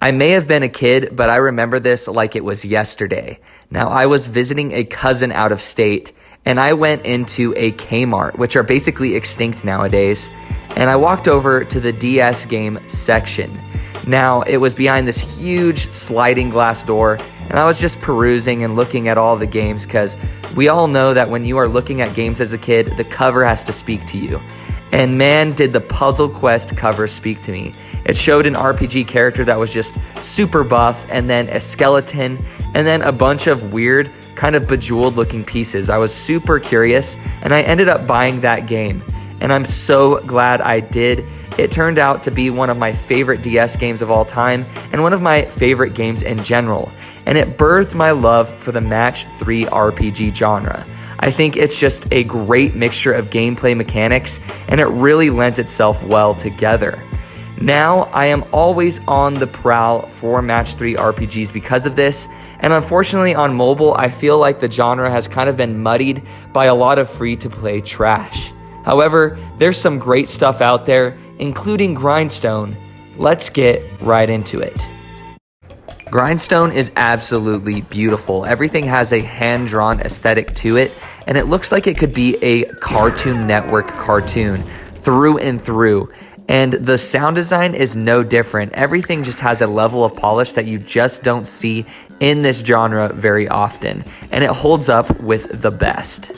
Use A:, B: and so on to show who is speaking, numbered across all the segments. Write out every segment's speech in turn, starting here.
A: I may have been a kid, but I remember this like it was yesterday. Now, I was visiting a cousin out of state, and I went into a Kmart, which are basically extinct nowadays, and I walked over to the DS game section. Now, it was behind this huge sliding glass door, and I was just perusing and looking at all the games because we all know that when you are looking at games as a kid, the cover has to speak to you. And man, did the Puzzle Quest cover speak to me. It showed an RPG character that was just super buff, and then a skeleton, and then a bunch of weird, kind of bejeweled looking pieces. I was super curious, and I ended up buying that game. And I'm so glad I did. It turned out to be one of my favorite DS games of all time, and one of my favorite games in general. And it birthed my love for the Match 3 RPG genre. I think it's just a great mixture of gameplay mechanics, and it really lends itself well together. Now, I am always on the prowl for Match 3 RPGs because of this, and unfortunately on mobile, I feel like the genre has kind of been muddied by a lot of free-to-play trash. However, there's some great stuff out there, including Grindstone. Let's get right into it. Grindstone is absolutely beautiful. Everything has a hand-drawn aesthetic to it, and it looks like it could be a Cartoon Network cartoon through and through. And the sound design is no different. Everything just has a level of polish that you just don't see in this genre very often, and it holds up with the best.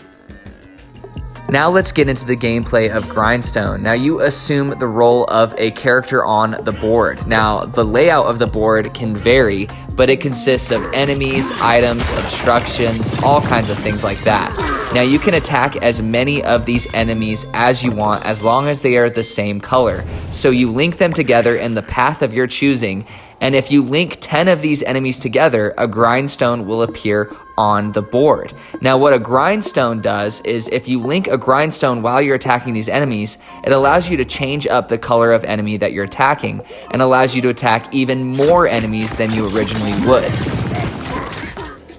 A: Now let's get into the gameplay of Grindstone. Now you assume the role of a character on the board. Now the layout of the board can vary, but it consists of enemies, items, obstructions, all kinds of things like that. Now you can attack as many of these enemies as you want as long as they are the same color. So you link them together in the path of your choosing, and if you link 10 of these enemies together, a grindstone will appear on the board. Now what a grindstone does is if you link a grindstone while you're attacking these enemies, it allows you to change up the color of enemy that you're attacking and allows you to attack even more enemies than you originally would.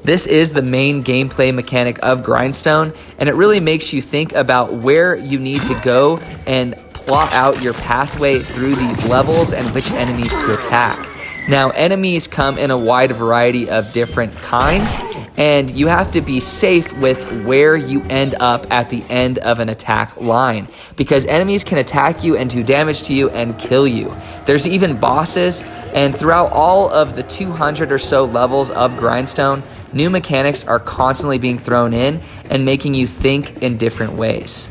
A: This is the main gameplay mechanic of Grindstone, and it really makes you think about where you need to go and plot out your pathway through these levels and which enemies to attack. Now, enemies come in a wide variety of different kinds, and you have to be safe with where you end up at the end of an attack line, because enemies can attack you and do damage to you and kill you. There's even bosses, and throughout all of the 200 or so levels of Grindstone, new mechanics are constantly being thrown in and making you think in different ways.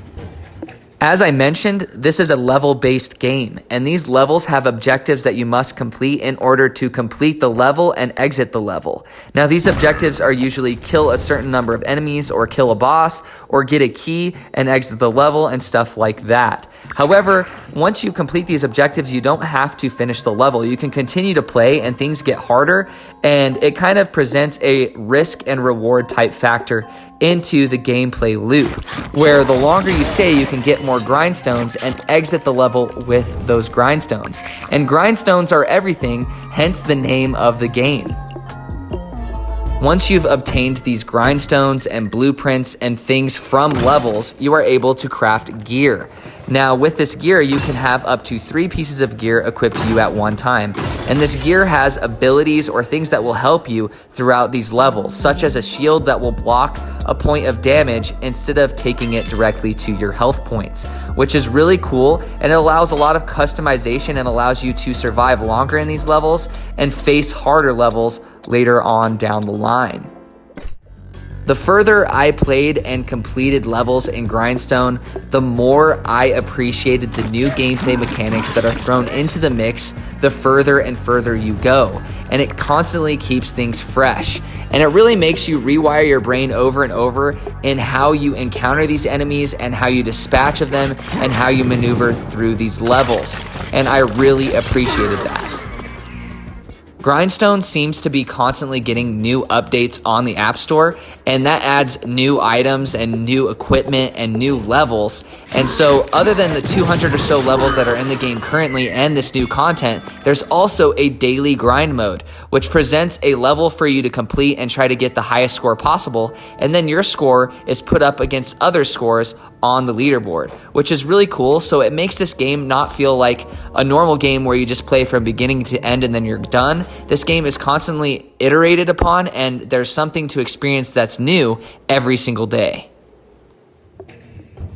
A: As I mentioned, this is a level-based game, and these levels have objectives that you must complete in order to complete the level and exit the level. Now, these objectives are usually kill a certain number of enemies, or kill a boss, or get a key and exit the level, and stuff like that. However, once you complete these objectives, you don't have to finish the level. You can continue to play, and things get harder, and it kind of presents a risk and reward type factor into the gameplay loop, where the longer you stay, you can get more grindstones and exit the level with those grindstones. And grindstones are everything, hence the name of the game. Once you've obtained these grindstones and blueprints and things from levels, you are able to craft gear. Now, with this gear, you can have up to 3 pieces of gear equipped to you at one time. And this gear has abilities or things that will help you throughout these levels, such as a shield that will block a point of damage instead of taking it directly to your health points, which is really cool, and it allows a lot of customization and allows you to survive longer in these levels and face harder levels later on down the line. The further I played and completed levels in Grindstone, the more I appreciated the new gameplay mechanics that are thrown into the mix the further and further you go, and it constantly keeps things fresh. And it really makes you rewire your brain over and over in how you encounter these enemies and how you dispatch of them and how you maneuver through these levels, and I really appreciated that. Grindstone seems to be constantly getting new updates on the App Store, and that adds new items and new equipment and new levels. And so other than the 200 or so levels that are in the game currently and this new content, there's also a daily grind mode, which presents a level for you to complete and try to get the highest score possible, and then your score is put up against other scores on the leaderboard, which is really cool. So it makes this game not feel like a normal game where you just play from beginning to end and then you're done. This game is constantly iterated upon, and there's something to experience that's new every single day.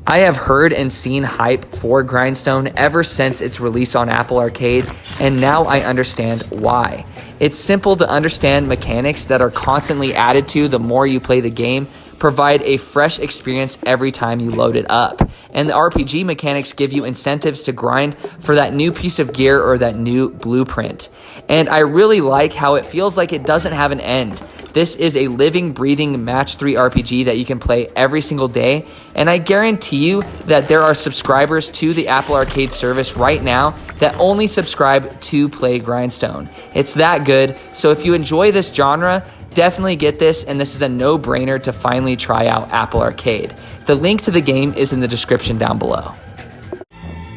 A: I have heard and seen hype for Grindstone ever since its release on Apple Arcade, and now I understand why. It's simple to understand mechanics that are constantly added to the more you play the game, provide a fresh experience every time you load it up. And the RPG mechanics give you incentives to grind for that new piece of gear or that new blueprint. And I really like how it feels like it doesn't have an end. This is a living, breathing match 3 RPG that you can play every single day. And I guarantee you that there are subscribers to the Apple Arcade service right now that only subscribe to play Grindstone. It's that good. So if you enjoy this genre, definitely get this, and this is a no-brainer to finally try out Apple Arcade. The link to the game is in the description down below.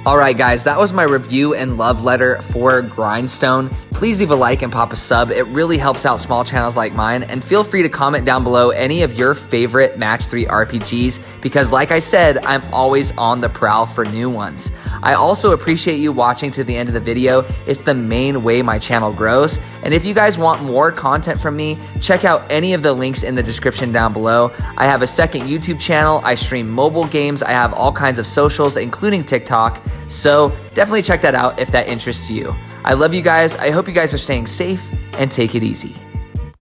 A: Alright guys, that was my review and love letter for Grindstone. Please leave a like and pop a sub. It really helps out small channels like mine. And feel free to comment down below any of your favorite Match 3 RPGs, because like I said, I'm always on the prowl for new ones. I also appreciate you watching to the end of the video. It's the main way my channel grows. And if you guys want more content from me, check out any of the links in the description down below. I have a second YouTube channel. I stream mobile games. I have all kinds of socials, including TikTok. So definitely check that out if that interests you. I love you guys. I hope you guys are staying safe, and take it easy.